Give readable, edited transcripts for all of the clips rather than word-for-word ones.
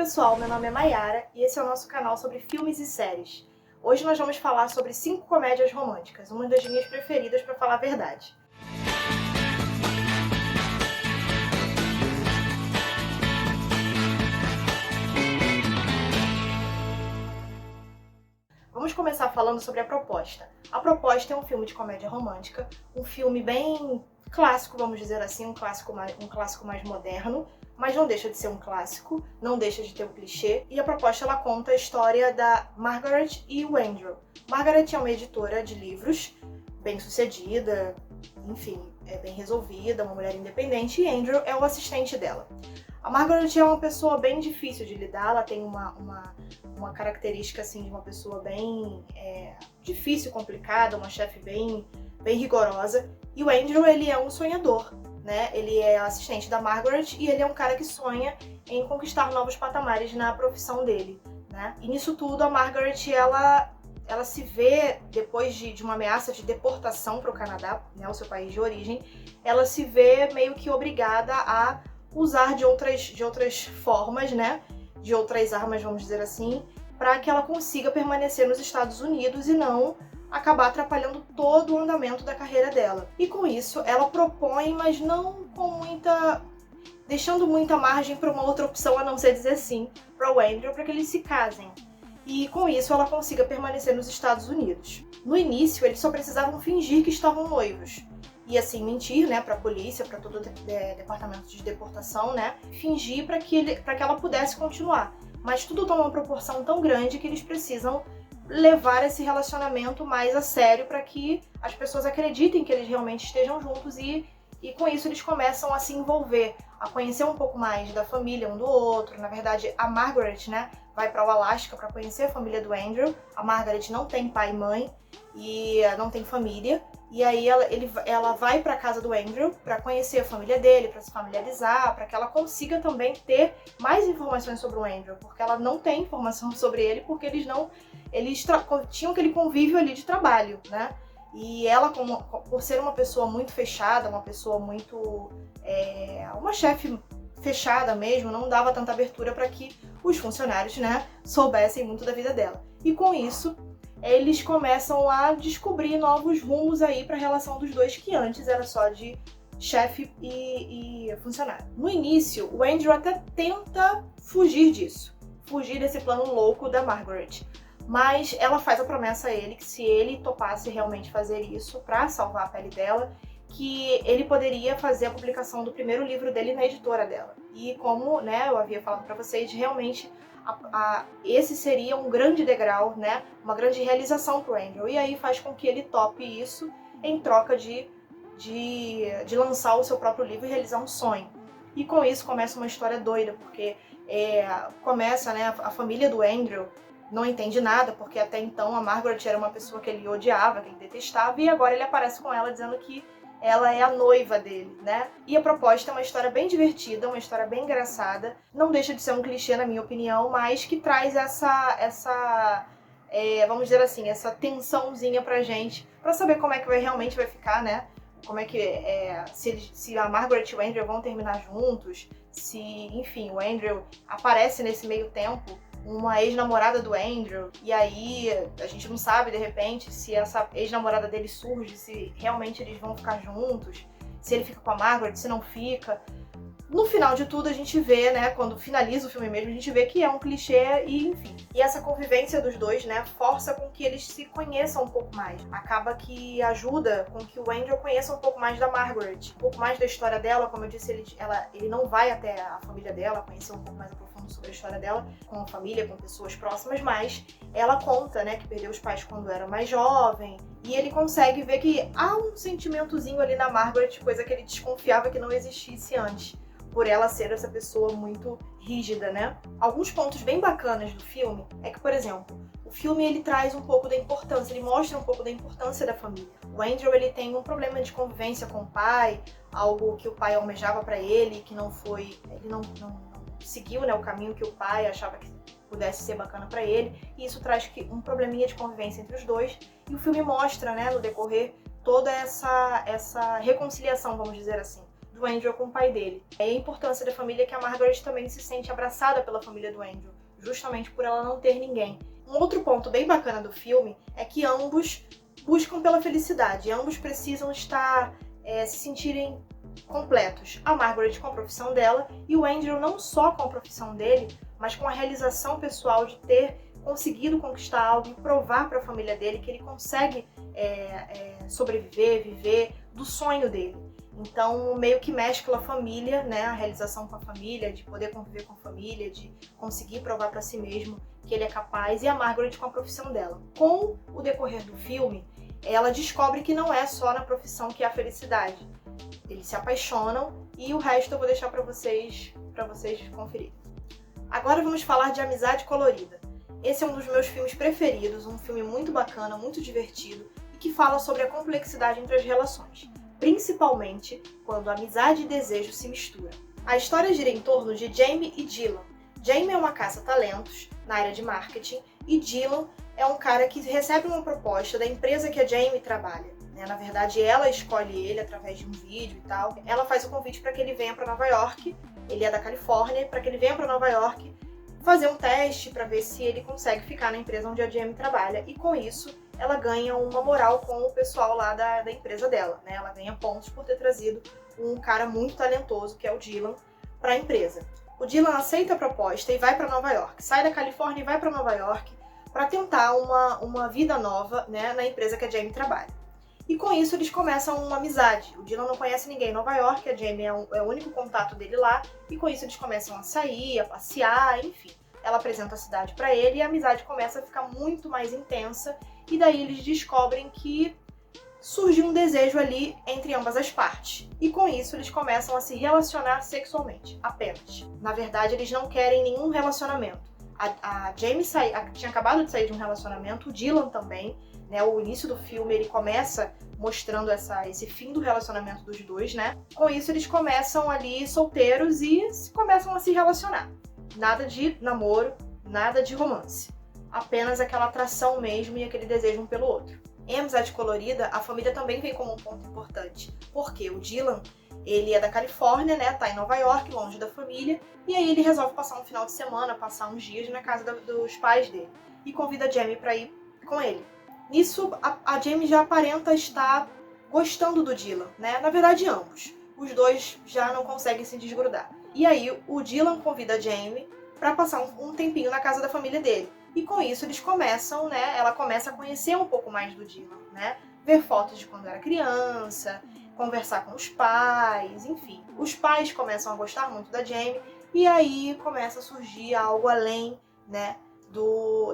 pessoal, meu nome é Mayara e esse é o nosso canal sobre filmes e séries. Hoje nós vamos falar sobre 5 comédias românticas, uma das minhas preferidas pra falar a verdade. Vamos começar falando sobre A Proposta. A Proposta é um filme de comédia romântica, um filme bem clássico, vamos dizer assim, um clássico mais moderno, mas não deixa de ser um clássico, não deixa de ter um clichê. E A Proposta, ela conta a história da Margaret e o Andrew. Margaret é uma editora de livros, bem-sucedida, enfim, é bem resolvida, uma mulher independente, e Andrew é o assistente dela. A Margaret é uma pessoa bem difícil de lidar, ela tem uma característica assim de uma pessoa bem difícil, complicada, uma chefe bem rigorosa. E o Andrew, ele é um sonhador, né? Ele é assistente da Margaret e ele é um cara que sonha em conquistar novos patamares na profissão dele, né? E nisso tudo a Margaret, ela se vê, depois de uma ameaça de deportação para o Canadá, né, o seu país de origem, ela se vê meio que obrigada a usar de outras formas, né, de outras armas, vamos dizer assim, para que ela consiga permanecer nos Estados Unidos e não acabar atrapalhando todo o andamento da carreira dela. E com isso, ela propõe, mas não com deixando muita margem para uma outra opção, a não ser dizer sim, para o Andrew, para que eles se casem. E com isso ela consiga permanecer nos Estados Unidos. No início, eles só precisavam fingir que estavam noivos. E assim, mentir, né, pra polícia, pra todo o departamento de deportação, né, fingir para que ela pudesse continuar. Mas tudo toma uma proporção tão grande que eles precisam levar esse relacionamento mais a sério para que as pessoas acreditem que eles realmente estejam juntos e com isso eles começam a se envolver, a conhecer um pouco mais da família um do outro. Na verdade, a Margaret, né, vai para o Alasca para conhecer a família do Andrew. A Margaret não tem pai e mãe e não tem família. E aí ela vai para a casa do Andrew para conhecer a família dele, para se familiarizar, para que ela consiga também ter mais informações sobre o Andrew, porque ela não tem informação sobre ele, porque eles tinham aquele convívio ali de trabalho, né? E ela, por ser uma pessoa muito fechada, uma pessoa muito... uma chefe fechada mesmo, não dava tanta abertura para que os funcionários, né, soubessem muito da vida dela. E com isso, eles começam a descobrir novos rumos aí para a relação dos dois, que antes era só de chefe e funcionário. No início, o Andrew até tenta fugir disso, fugir desse plano louco da Margaret. Mas ela faz a promessa a ele que se ele topasse realmente fazer isso para salvar a pele dela, que ele poderia fazer a publicação do primeiro livro dele na editora dela. E como, né, eu havia falado para vocês, realmente esse seria um grande degrau, né, uma grande realização para o Andrew. E aí faz com que ele tope isso em troca de lançar o seu próprio livro e realizar um sonho. E com isso começa uma história doida, porque começa, né, a família do Andrew não entende nada, porque até então a Margaret era uma pessoa que ele odiava, que ele detestava, e agora ele aparece com ela dizendo que ela é a noiva dele, né? E A Proposta é uma história bem divertida, uma história bem engraçada, não deixa de ser um clichê na minha opinião, mas que traz vamos dizer assim, essa tensãozinha pra gente, pra saber como é que realmente vai ficar, né? Como é que se a Margaret e o Andrew vão terminar juntos, se, enfim, o Andrew aparece nesse meio tempo uma ex-namorada do Andrew, e aí a gente não sabe, de repente, se essa ex-namorada dele surge, se realmente eles vão ficar juntos, se ele fica com a Margaret, se não fica. No final de tudo, a gente vê, né, quando finaliza o filme mesmo, a gente vê que é um clichê e, enfim. E essa convivência dos dois, né, força com que eles se conheçam um pouco mais. Acaba que ajuda com que o Andrew conheça um pouco mais da Margaret, um pouco mais da história dela. Como eu disse, ele não vai até a família dela, conhecer um pouco mais a profundo sobre a história dela, com a família, com pessoas próximas, mas ela conta, né, que perdeu os pais quando era mais jovem, e ele consegue ver que há um sentimentozinho ali na Margaret, coisa que ele desconfiava que não existisse antes, por ela ser essa pessoa muito rígida, né? Alguns pontos bem bacanas do filme é que, por exemplo, o filme ele traz um pouco da importância, ele mostra um pouco da importância da família. O Andrew, ele tem um problema de convivência com o pai, algo que o pai almejava pra ele, que não foi, ele não seguiu, né, o caminho que o pai achava que pudesse ser bacana pra ele, e isso traz um probleminha de convivência entre os dois, e o filme mostra, né, no decorrer, toda essa reconciliação, vamos dizer assim, do Andrew com o pai dele. E a importância da família é que a Margaret também se sente abraçada pela família do Andrew, justamente por ela não ter ninguém. Um outro ponto bem bacana do filme é que ambos buscam pela felicidade, ambos precisam estar, se sentirem completos. A Margaret com a profissão dela e o Andrew não só com a profissão dele, mas com a realização pessoal de ter conseguido conquistar algo e provar para a família dele que ele consegue sobreviver, viver do sonho dele. Então, meio que mescla a família, né, a realização com a família, de poder conviver com a família, de conseguir provar para si mesmo que ele é capaz, e a Margaret com a profissão dela. Com o decorrer do filme, ela descobre que não é só na profissão que há felicidade. Eles se apaixonam e o resto eu vou deixar para vocês conferirem. Agora vamos falar de Amizade Colorida. Esse é um dos meus filmes preferidos, um filme muito bacana, muito divertido e que fala sobre a complexidade entre as relações, principalmente quando amizade e desejo se misturam. A história gira em torno de Jamie e Dylan. Jamie é uma caça-talentos na área de marketing e Dylan é um cara que recebe uma proposta da empresa que a Jamie trabalha. Na verdade, ela escolhe ele através de um vídeo e tal. Ela faz o convite para que ele venha para Nova York, ele é da Califórnia, para que ele venha para Nova York fazer um teste para ver se ele consegue ficar na empresa onde a Jamie trabalha. E com isso, ela ganha uma moral com o pessoal lá da empresa dela, né? Ela ganha pontos por ter trazido um cara muito talentoso, que é o Dylan, para a empresa. O Dylan aceita a proposta e vai para Nova York. Sai da Califórnia e vai para Nova York para tentar uma vida nova, né, na empresa que a Jamie trabalha. E com isso eles começam uma amizade. O Dylan não conhece ninguém em Nova York, a Jamie é o único contato dele lá, e com isso eles começam a sair, a passear, enfim. Ela apresenta a cidade para ele e a amizade começa a ficar muito mais intensa, e daí eles descobrem que surge um desejo ali entre ambas as partes. E com isso eles começam a se relacionar sexualmente, apenas. Na verdade, eles não querem nenhum relacionamento. A Jamie tinha acabado de sair de um relacionamento, o Dylan também, né? O início do filme ele começa mostrando esse fim do relacionamento dos dois, né? Com isso eles começam ali solteiros e começam a se relacionar. Nada de namoro, nada de romance. Apenas aquela atração mesmo e aquele desejo um pelo outro. Em Amizade Colorida, a família também vem como um ponto importante. Porque o Dylan, ele é da Califórnia, né? Tá em Nova York, longe da família. E aí ele resolve passar um final de semana, passar uns dias na casa dos pais dele. E convida a Jamie pra ir com ele. Nisso, a Jamie já aparenta estar gostando do Dylan, né? Na verdade, ambos. Os dois já não conseguem se desgrudar. E aí, o Dylan convida a Jamie pra passar um tempinho na casa da família dele. E com isso, eles começam, né? Ela começa a conhecer um pouco mais do Dylan, né? Ver fotos de quando era criança, conversar com os pais, enfim. Os pais começam a gostar muito da Jamie e aí começa a surgir algo além, né?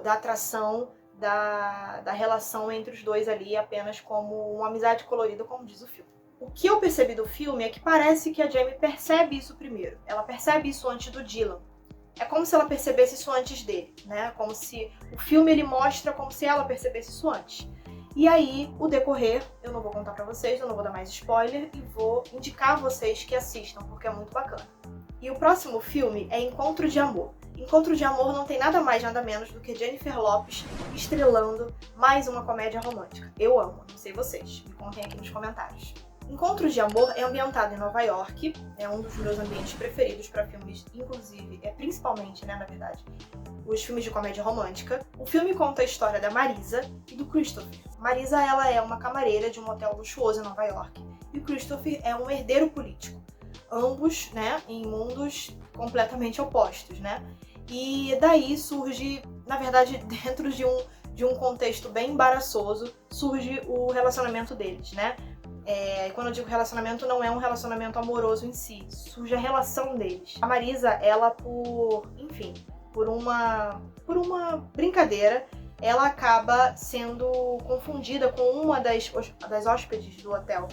Da atração da relação entre os dois ali, apenas como uma amizade colorida, como diz o filme. O que eu percebi do filme é que parece que a Jamie percebe isso primeiro. Ela percebe isso antes do Dylan. É como se ela percebesse isso antes dele, né? Como se o filme ele mostra como se ela percebesse isso antes. E aí, o decorrer, eu não vou contar pra vocês, eu não vou dar mais spoiler e vou indicar a vocês que assistam, porque é muito bacana. E o próximo filme é Encontro de Amor. Encontro de Amor não tem nada mais, nada menos do que Jennifer Lopez estrelando mais uma comédia romântica. Eu amo, não sei vocês, me contem aqui nos comentários. Encontro de Amor é ambientado em Nova York, é um dos meus ambientes preferidos para filmes, inclusive, principalmente, né, na verdade, os filmes de comédia romântica. O filme conta a história da Marisa e do Christopher. Marisa, ela é uma camareira de um hotel luxuoso em Nova York, e o Christopher é um herdeiro político. Ambos, né, em mundos completamente opostos, né? E daí surge, na verdade, dentro de um contexto bem embaraçoso, surge o relacionamento deles, né? Quando eu digo relacionamento, não é um relacionamento amoroso em si, surge a relação deles. A Marisa, ela por uma brincadeira, ela acaba sendo confundida com uma das hóspedes do hotel.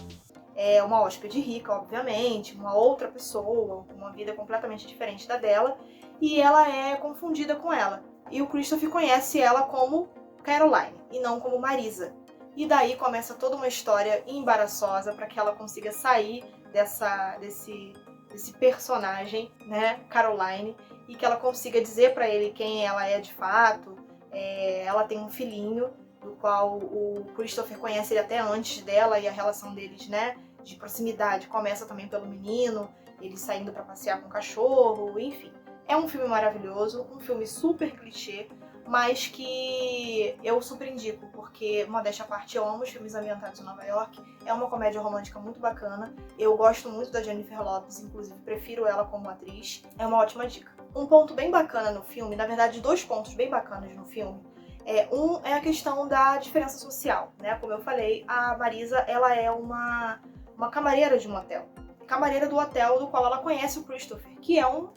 É uma hóspede rica, obviamente, uma outra pessoa, com uma vida completamente diferente da dela, e ela é confundida com ela. E o Christopher conhece ela como Caroline, e não como Marisa. E daí começa toda uma história embaraçosa para que ela consiga sair desse personagem, né, Caroline, e que ela consiga dizer para ele quem ela é de fato. Ela tem um filhinho, do qual o Christopher conhece ele até antes dela, e a relação deles, né, de proximidade começa também pelo menino, ele saindo pra passear com o cachorro, enfim. É um filme maravilhoso, um filme super clichê, mas que eu super indico, porque, modéstia à parte, eu amo os filmes ambientados em Nova York, é uma comédia romântica muito bacana, eu gosto muito da Jennifer Lopez, inclusive prefiro ela como atriz, é uma ótima dica. Um ponto bem bacana no filme, na verdade 2 pontos bem bacanas no filme, um é a questão da diferença social, né? Como eu falei, a Marisa, ela é uma camareira de um hotel, camareira do hotel do qual ela conhece o Christopher, que é um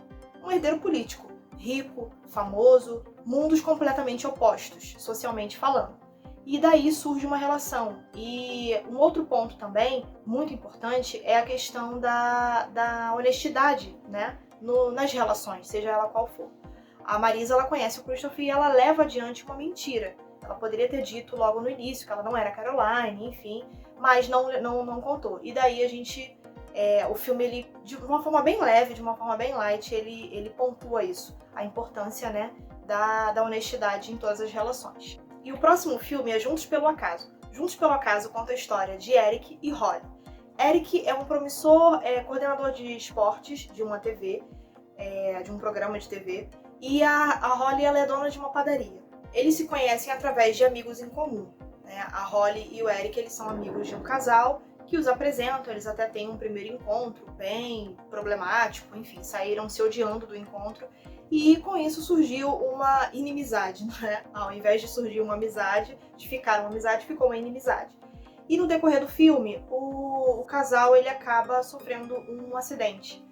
herdeiro político, rico, famoso, mundos completamente opostos, socialmente falando. E daí surge uma relação. E um outro ponto também, muito importante, é a questão da honestidade, né? Nas relações, seja ela qual for. A Marisa, ela conhece o Christopher e ela leva adiante uma mentira. Ela poderia ter dito logo no início que ela não era Caroline, enfim, mas não contou. E daí a gente... o filme, ele, de uma forma bem leve, de uma forma bem light, ele pontua isso. A importância, né, da honestidade em todas as relações. E o próximo filme é Juntos pelo Acaso. Juntos pelo Acaso conta a história de Eric e Holly. Eric é um promissor coordenador de esportes de uma TV, de um programa de TV, e a Holly, ela é dona de uma padaria. Eles se conhecem através de amigos em comum, né? A Holly e o Eric, eles são amigos de um casal que os apresentam, eles até têm um primeiro encontro bem problemático, enfim, saíram se odiando do encontro, e com isso surgiu uma inimizade, né? Ao invés de surgir uma amizade, de ficar uma amizade, ficou uma inimizade. E no decorrer do filme, o casal, ele acaba sofrendo um acidente.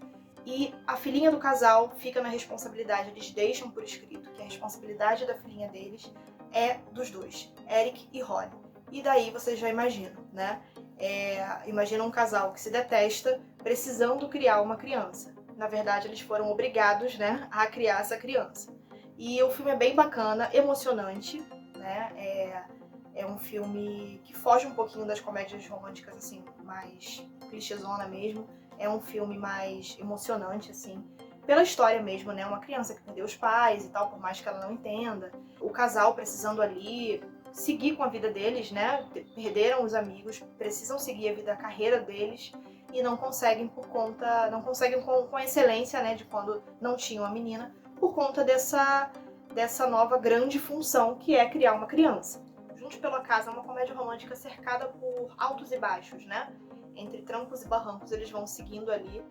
E a filhinha do casal fica na responsabilidade, eles deixam por escrito que a responsabilidade da filhinha deles é dos dois, Eric e Holly. E daí vocês já imaginam, né? Imagina um casal que se detesta precisando criar uma criança. Na verdade, eles foram obrigados, né, a criar essa criança. E o filme é bem bacana, emocionante, né? É um filme que foge um pouquinho das comédias românticas, assim, mais clichêzona mesmo. É um filme mais emocionante, assim, pela história mesmo, né? Uma criança que perdeu os pais e tal, por mais que ela não entenda. O casal precisando ali seguir com a vida deles, né? Perderam os amigos, precisam seguir a carreira deles e não conseguem com excelência, né? De quando não tinham a menina, por conta dessa nova grande função que é criar uma criança. Juntos pelo Acaso é uma comédia romântica cercada por altos e baixos, né? Entre trancos e barrancos, eles vão seguindo ali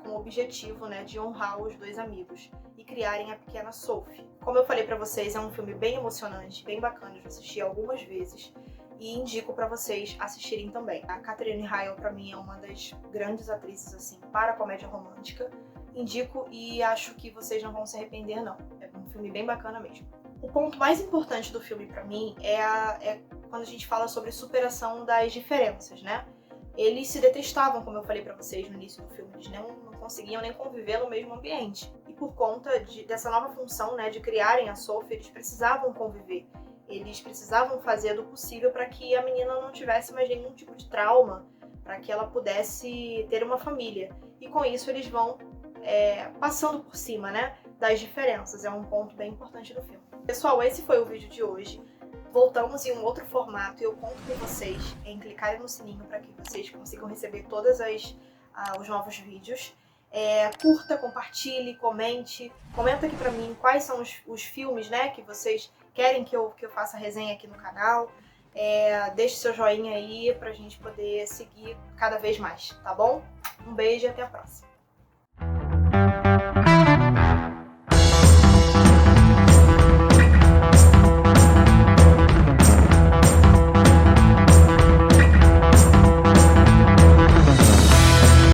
com o objetivo, né, de honrar os dois amigos e criarem a pequena Sophie. Como eu falei pra vocês, é um filme bem emocionante, bem bacana, eu já assisti algumas vezes e indico pra vocês assistirem também. A Katherine Heigl, pra mim, é uma das grandes atrizes, assim, para a comédia romântica. Indico e acho que vocês não vão se arrepender, não. É um filme bem bacana mesmo. O ponto mais importante do filme pra mim é quando a gente fala sobre superação das diferenças, né? Eles se detestavam, como eu falei pra vocês no início do filme, eles não conseguiam nem conviver no mesmo ambiente. E por conta dessa nova função, né, de criarem a Sophie, eles precisavam conviver. Eles precisavam fazer do possível para que a menina não tivesse mais nenhum tipo de trauma, para que ela pudesse ter uma família. E com isso eles vão passando por cima, né, das diferenças. É um ponto bem importante do filme. Pessoal, esse foi o vídeo de hoje. Voltamos em um outro formato e eu conto com vocês em clicarem no sininho para que vocês consigam receber todos os novos vídeos. Curta, compartilhe, comente. Comenta aqui pra mim quais são os filmes, né, que vocês querem que eu faça resenha aqui no canal. Deixe seu joinha aí pra gente poder seguir cada vez mais, tá bom? Um beijo e até a próxima.